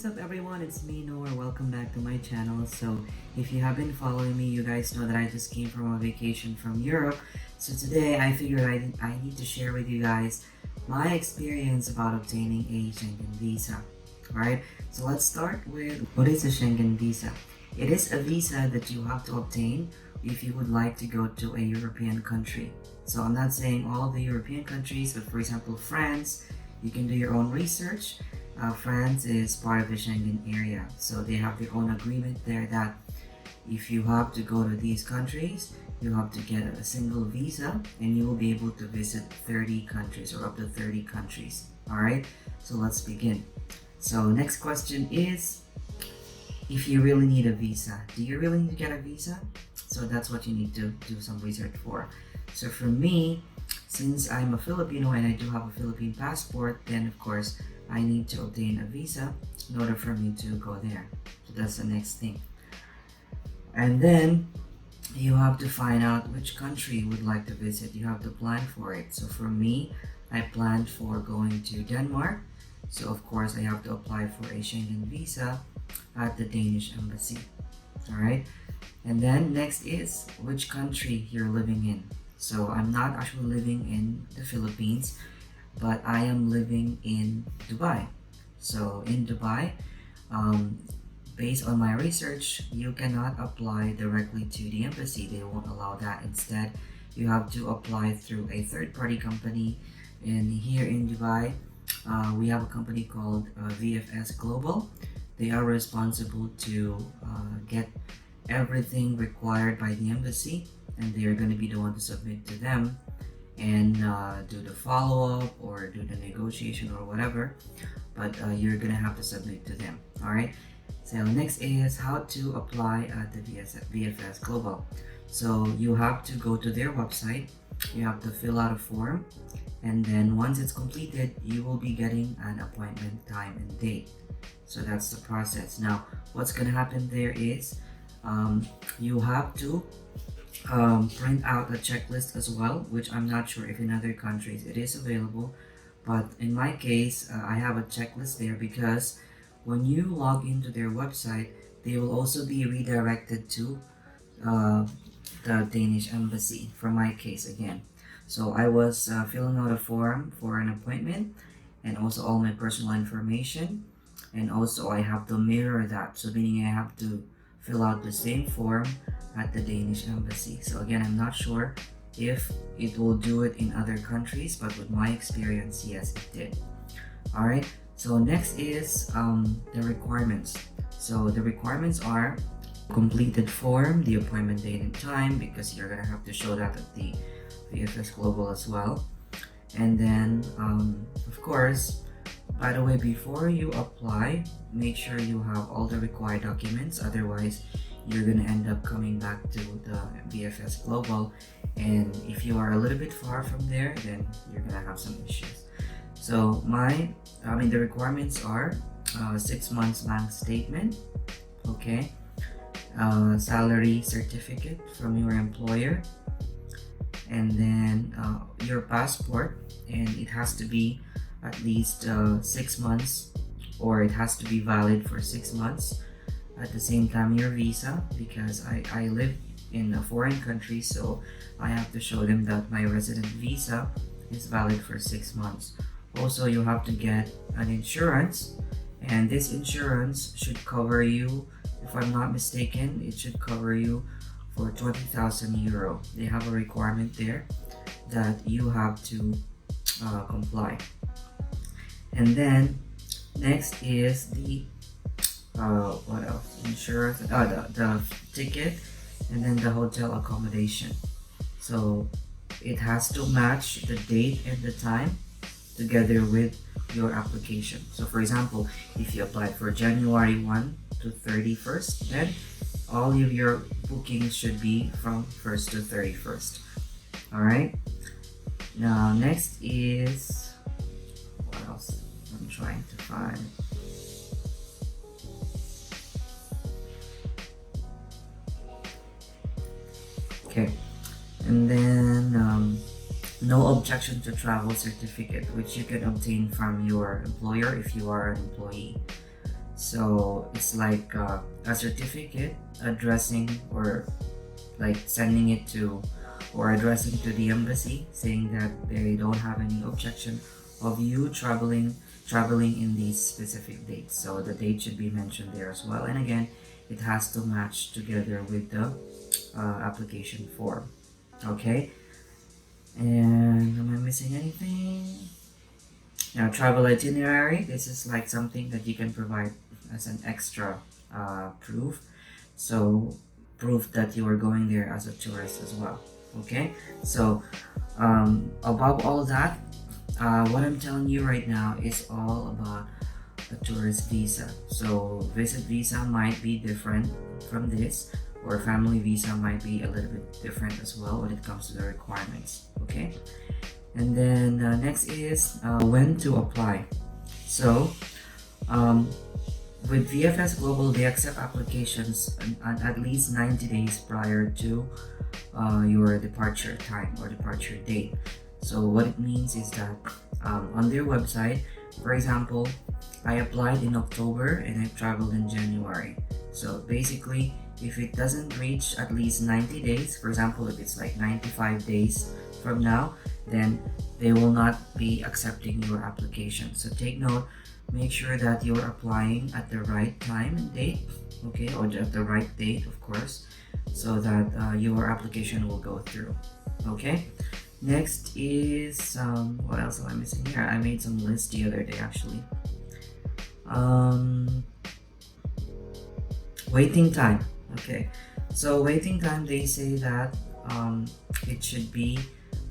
What's up everyone, it's me Noah. Welcome back to my channel. So if you have been following me, you guys know that I just came from a vacation from Europe. So today I figured I need to share with you guys my experience about obtaining a Schengen visa. Alright, so let's start with what is a Schengen visa. It is a visa that you have to obtain if you would like to go to a European country. So I'm not saying all of the European countries, but for example France, you can do your own research. France is part of the Schengen area, so they have their own agreement there that if you have to go to these countries, you have to get a single visa and you will be able to visit 30 countries or up to 30 countries. Alright, so let's begin. So next question is, if you really need a visa, do you really need to get a visa? So that's what you need to do some research for. So for me, since I'm a Filipino and I do have a Philippine passport, then of course I need to obtain a visa in order for me to go there. So that's the next thing. And then you have to find out which country you would like to visit. You have to plan for it. So for me, I planned for going to Denmark. So of course I have to apply for a Schengen visa at the Danish Embassy. Alright? And then next is which country you're living in. So I'm not actually living in the Philippines, but I am living in Dubai. So in Dubai, based on my research, you cannot apply directly to the embassy. They won't allow that. Instead, you have to apply through a third-party company. And here in Dubai, we have a company called VFS Global. They are responsible to get everything required by the embassy, and they are going to be the one to submit to them and do the follow-up or do the negotiation or whatever, but you're gonna have to submit to them. Alright, so next is how to apply at the VFS Global. So you have to go to their website, you have to fill out a form, and then once it's completed, you will be getting an appointment time and date. So that's the process. Now what's gonna happen there is you have to print out a checklist as well, which I'm not sure if in other countries it is available, but in my case I have a checklist there because when you log into their website, they will also be redirected to the Danish Embassy for my case again. So I was filling out a form for an appointment and also all my personal information, and also I have to mirror that, so meaning I have to fill out the same form at the Danish Embassy. So again, I'm not sure if it will do it in other countries, but with my experience, yes, it did. Alright, so next is the requirements. So the requirements are completed form, the appointment date and time, because you're gonna have to show that at the VFS Global as well. And then of course, by the way, before you apply, make sure you have all the required documents, otherwise you're gonna end up coming back to the VFS Global, and if you are a little bit far from there, then you're gonna have some issues. So the requirements are 6 months bank statement, okay, salary certificate from your employer, and then your passport, and it has to be at least 6 months, or it has to be valid for 6 months. At the same time, your visa, because I live in a foreign country, so I have to show them that my resident visa is valid for 6 months. Also, you have to get an insurance, and this insurance should cover you, if I'm not mistaken, it should cover you for 20,000 euro. They have a requirement there that you have to comply. And then next is the what else? Insurance, the ticket, and then the hotel accommodation. So it has to match the date and the time together with your application. So for example, if you apply for January 1 to 31st, then all of your bookings should be from 1st to 31st. Alright, now next is, what else I'm trying to find. Okay, and then no objection to travel certificate, which you can obtain from your employer if you are an employee. So it's like a certificate addressing or like sending it to or addressing to the embassy, saying that they don't have any objection of you traveling in these specific dates. So the date should be mentioned there as well, and again it has to match together with the application form. Okay, and am I missing anything? Now, travel itinerary, this is like something that you can provide as an extra proof. So proof that you are going there as a tourist as well. Okay, so above all that, what I'm telling you right now is all about a tourist visa. So visit visa might be different from this, or family visa might be a little bit different as well when it comes to the requirements. Okay, and then next is when to apply. So with VFS Global, they accept applications at least 90 days prior to your departure time or departure date. So what it means is that on their website, for example, I applied in October and I traveled in January. So basically, if it doesn't reach at least 90 days, for example, if it's like 95 days from now, then they will not be accepting your application. So take note, make sure that you're applying at the right time and date, okay, or at the right date, of course, so that your application will go through. Okay, next is what else am I missing here? I made some lists the other day actually. Waiting time. Okay, so waiting time, they say that it should be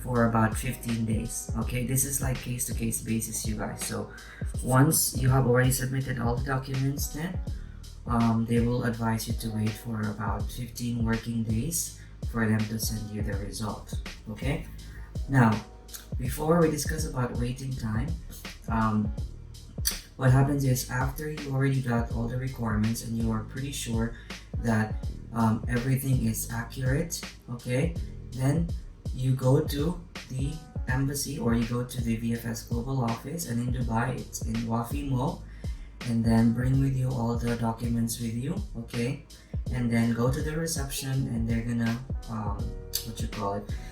for about 15 days. Okay, this is like case-to-case basis, you guys. So once you have already submitted all the documents, then they will advise you to wait for about 15 working days for them to send you the result. Okay, now before we discuss about waiting time, what happens is after you already got all the requirements and you are pretty sure that everything is accurate, okay, then you go to the embassy or you go to the VFS Global office, and in Dubai it's in Wafi Mall, and then bring with you all the documents with you, okay, and then go to the reception and they're gonna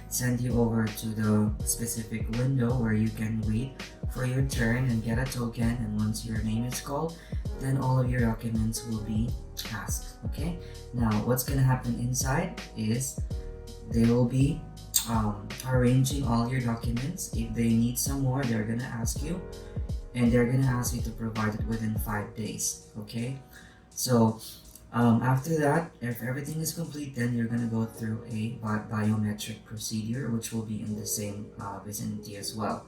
send you over to the specific window where you can wait for your turn and get a token, and once your name is called, then all of your documents will be asked. Okay, now what's gonna happen inside is they will be arranging all your documents. If they need some more, they're gonna ask you, and they're gonna ask you to provide it within 5 days. Okay, so after that, if everything is complete, then you're gonna go through a biometric procedure, which will be in the same vicinity as well.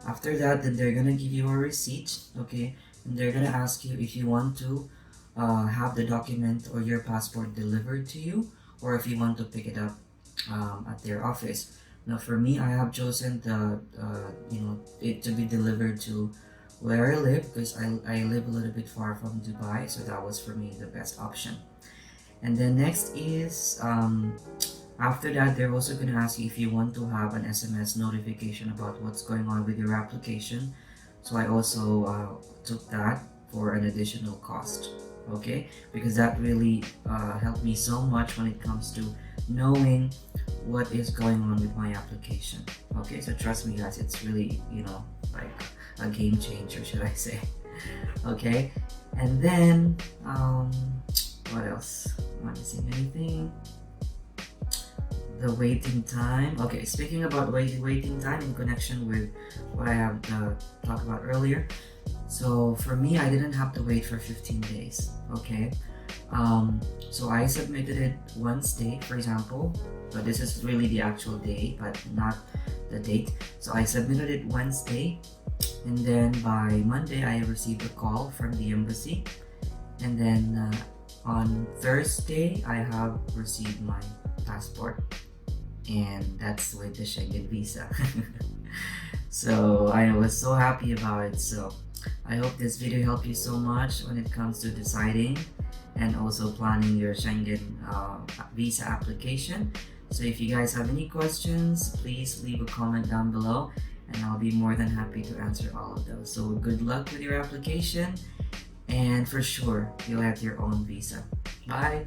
After that, then they're gonna give you a receipt, okay, and they're gonna ask you if you want to have the document or your passport delivered to you, or if you want to pick it up at their office. Now for me, I have chosen it to be delivered to where I live, because I live a little bit far from Dubai, so that was for me the best option. And then next is after that, they're also going to ask you if you want to have an SMS notification about what's going on with your application. So I also took that for an additional cost, okay, because that really helped me so much when it comes to knowing what is going on with my application. Okay, so trust me guys, it's really, like a game changer, should I say. Okay, and then what else? Am I missing anything? The waiting time. Okay, speaking about waiting time in connection with what I have talked about earlier. So for me, I didn't have to wait for 15 days. Okay, so I submitted it Wednesday, for example. So this is really the actual day, but not the date. So I submitted it Wednesday, and then by Monday I received a call from the embassy, and then on Thursday I have received my passport, and that's with the Schengen Visa. So I was so happy about it. So I hope this video helped you so much when it comes to deciding and also planning your Schengen visa application. So if you guys have any questions, please leave a comment down below, and I'll be more than happy to answer all of those. So good luck with your application, and for sure, you'll have your own visa. Bye!